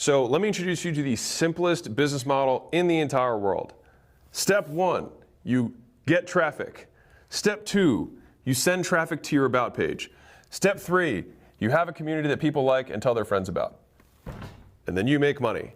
So let me introduce you to the simplest business model in the entire world. Step 1, you get traffic. Step 2, you send traffic to your About page. Step 3, you have a community that people like and tell their friends about. And then you make money.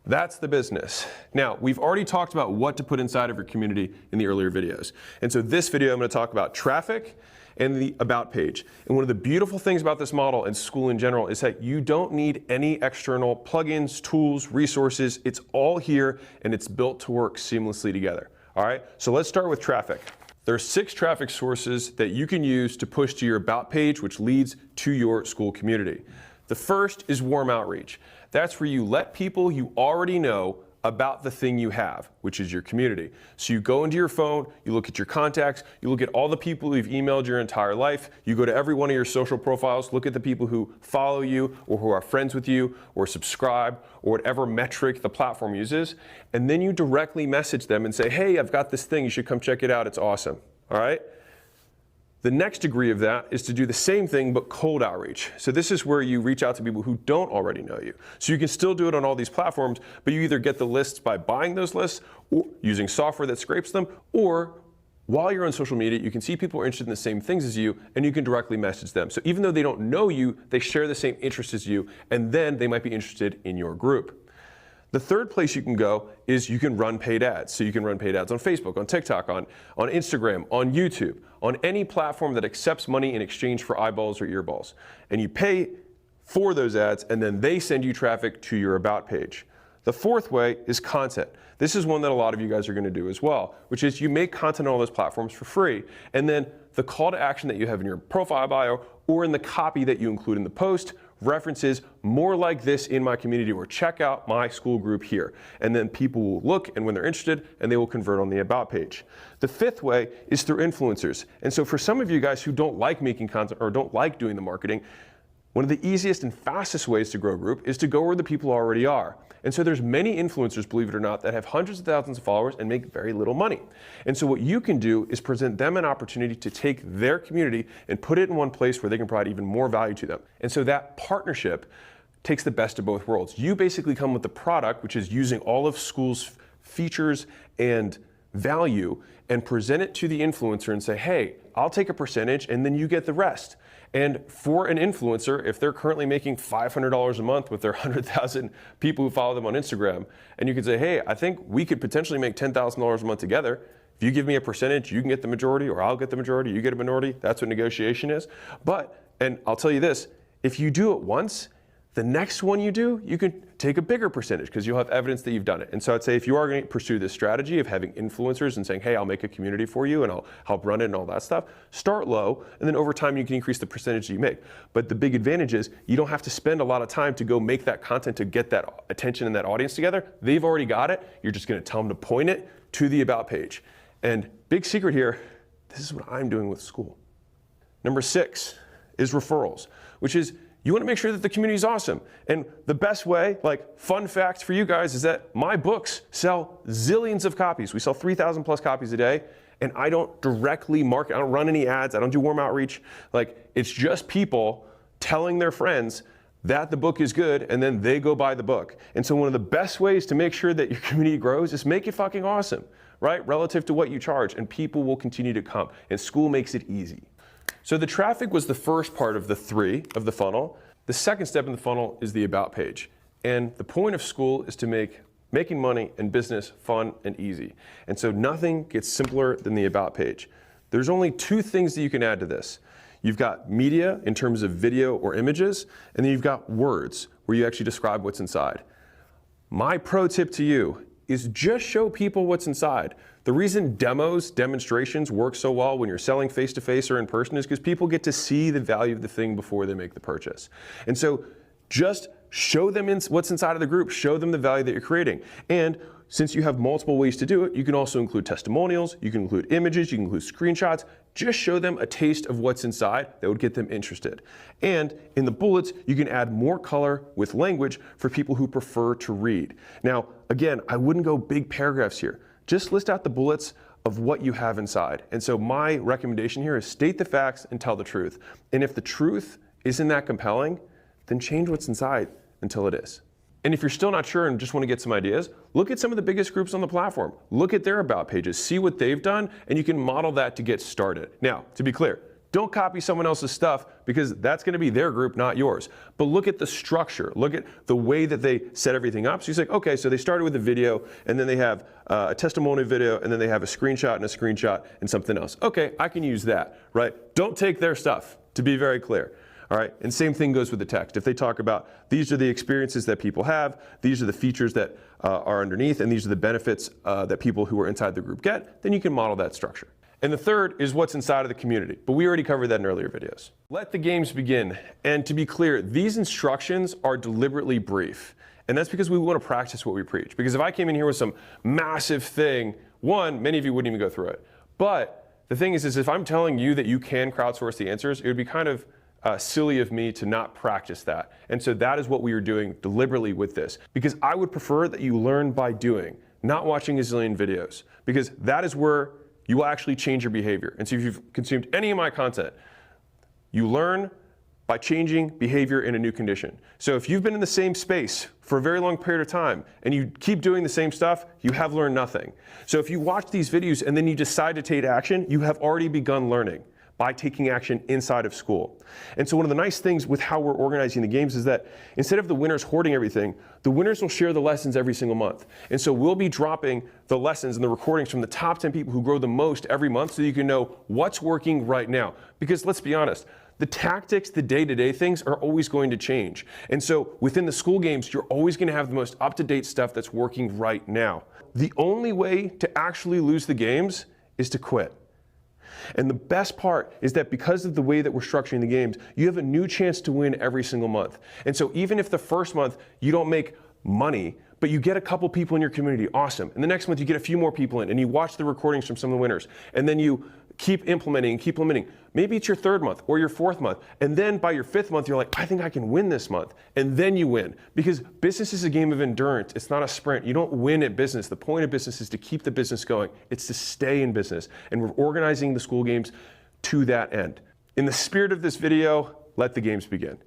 That's the business. Now, we've already talked about what to put inside of your community in the earlier videos. And so this video, I'm going to talk about traffic and the About page. And one of the beautiful things about this model and Skool in general is that you don't need any external plugins, tools, resources. It's all here and it's built to work seamlessly together. All right, so let's start with traffic. There are 6 traffic sources that you can use to push to your About page, which leads to your Skool community. The first is warm outreach. That's where you let people you already know about the thing you have, which is your community. So you go into your phone, you look at your contacts, you look at all the people you've emailed your entire life, you go to every one of your social profiles, look at the people who follow you or who are friends with you or subscribe or whatever metric the platform uses, and then you directly message them and say, hey, I've got this thing, you should come check it out, it's awesome, all right? The next degree of that is to do the same thing but cold outreach. So this is where you reach out to people who don't already know you. So you can still do it on all these platforms, but you either get the lists by buying those lists or using software that scrapes them, or while you're on social media, you can see people are interested in the same things as you and you can directly message them. So even though they don't know you, they share the same interests as you, and then they might be interested in your group. The third place you can go is you can run paid ads. So you can run paid ads on Facebook, on TikTok, on Instagram, on YouTube, on any platform that accepts money in exchange for eyeballs or earballs. And you pay for those ads and then they send you traffic to your About page. The fourth way is content. This is one that a lot of you guys are going to do as well, which is you make content on all those platforms for free, and then the call to action that you have in your profile bio or in the copy that you include in the post references more like this in my community, or check out my Skool group here. And then people will look, and when they're interested, and they will convert on the About page. The fifth way is through influencers. And so for some of you guys who don't like making content or don't like doing the marketing, one of the easiest and fastest ways to grow a group is to go where the people already are. And so there's many influencers, believe it or not, that have hundreds of thousands of followers and make very little money. And so what you can do is present them an opportunity to take their community and put it in one place where they can provide even more value to them. And so that partnership takes the best of both worlds. You basically come with the product, which is using all of Skool's features and value, and present it to the influencer and say, hey, I'll take a percentage and then you get the rest. And for an influencer, if they're currently making $500 a month with their 100,000 people who follow them on Instagram, and you could say, hey, I think we could potentially make $10,000 a month together. If you give me a percentage, you can get the majority, or I'll get the majority, you get a minority. That's what negotiation is. But, and I'll tell you this, if you do it once, the next one you do, you can take a bigger percentage because you'll have evidence that you've done it. And so I'd say if you are going to pursue this strategy of having influencers and saying, hey, I'll make a community for you and I'll help run it and all that stuff, start low, and then over time you can increase the percentage that you make. But the big advantage is you don't have to spend a lot of time to go make that content to get that attention and that audience together. They've already got it. You're just going to tell them to point it to the About page. And big secret here, this is what I'm doing with Skool. Number 6 is referrals, which is you want to make sure that the community is awesome. And the best way, like fun fact for you guys, is that my books sell zillions of copies. We sell 3,000 plus copies a day, and I don't directly market, I don't run any ads, I don't do warm outreach. Like, it's just people telling their friends that the book is good, and then they go buy the book. And so one of the best ways to make sure that your community grows is make it fucking awesome, right? Relative to what you charge, and people will continue to come. And Skool makes it easy. So the traffic was the first part of the 3 of the funnel. The second step in the funnel is the About page. And the point of Skool is to make making money and business fun and easy. And so nothing gets simpler than the About page. There's only 2 things that you can add to this. You've got media in terms of video or images, and then you've got words where you actually describe what's inside. My pro tip to you is just show people what's inside. The reason demonstrations work so well when you're selling face-to-face or in person is because people get to see the value of the thing before they make the purchase. And so just show them what's inside of the group, show them the value that you're creating. And since you have multiple ways to do it, you can also include testimonials, you can include images, you can include screenshots. Just show them a taste of what's inside that would get them interested. And in the bullets, you can add more color with language for people who prefer to read. Now, again, I wouldn't go big paragraphs here. Just list out the bullets of what you have inside. And so my recommendation here is state the facts and tell the truth. And if the truth isn't that compelling, then change what's inside until it is. And if you're still not sure and just want to get some ideas, look at some of the biggest groups on the platform. Look at their about pages, see what they've done, and you can model that to get started. Now, to be clear, don't copy someone else's stuff because that's going to be their group, not yours. But look at the structure. Look at the way that they set everything up. So you say, okay, so they started with a video, and then they have a testimonial video, and then they have a screenshot and something else. Okay, I can use that, right? Don't take their stuff, to be very clear. All right, and same thing goes with the text. If they talk about these are the experiences that people have, these are the features that are underneath, and these are the benefits that people who are inside the group get, then you can model that structure. And the third is what's inside of the community, but we already covered that in earlier videos. Let the games begin. And to be clear, these instructions are deliberately brief. And that's because we want to practice what we preach. Because if I came in here with some massive thing, one, many of you wouldn't even go through it. But the thing is if I'm telling you that you can crowdsource the answers, it would be kind of silly of me to not practice that. And so that is what we are doing deliberately with this. Because I would prefer that you learn by doing, not watching a zillion videos. Because that is where you will actually change your behavior. And so if you've consumed any of my content, you learn by changing behavior in a new condition. So if you've been in the same space for a very long period of time and you keep doing the same stuff, you have learned nothing. So if you watch these videos and then you decide to take action, you have already begun learning by taking action inside of Skool. And so one of the nice things with how we're organizing the games is that instead of the winners hoarding everything, the winners will share the lessons every single month. And so we'll be dropping the lessons and the recordings from the top 10 people who grow the most every month so you can know what's working right now. Because let's be honest, the tactics, the day-to-day things are always going to change. And so within the Skool games, you're always going to have the most up-to-date stuff that's working right now. The only way to actually lose the games is to quit. And the best part is that because of the way that we're structuring the games, you have a new chance to win every single month. And so even if the first month you don't make money, but you get a couple people in your community, awesome. And the next month you get a few more people in and you watch the recordings from some of the winners. And then you keep implementing and keep implementing. Maybe it's your third month or your fourth month. And then by your fifth month, you're like, I think I can win this month. And then you win. Because business is a game of endurance. It's not a sprint. You don't win at business. The point of business is to keep the business going. It's to stay in business. And we're organizing the Skool games to that end. In the spirit of this video, let the games begin.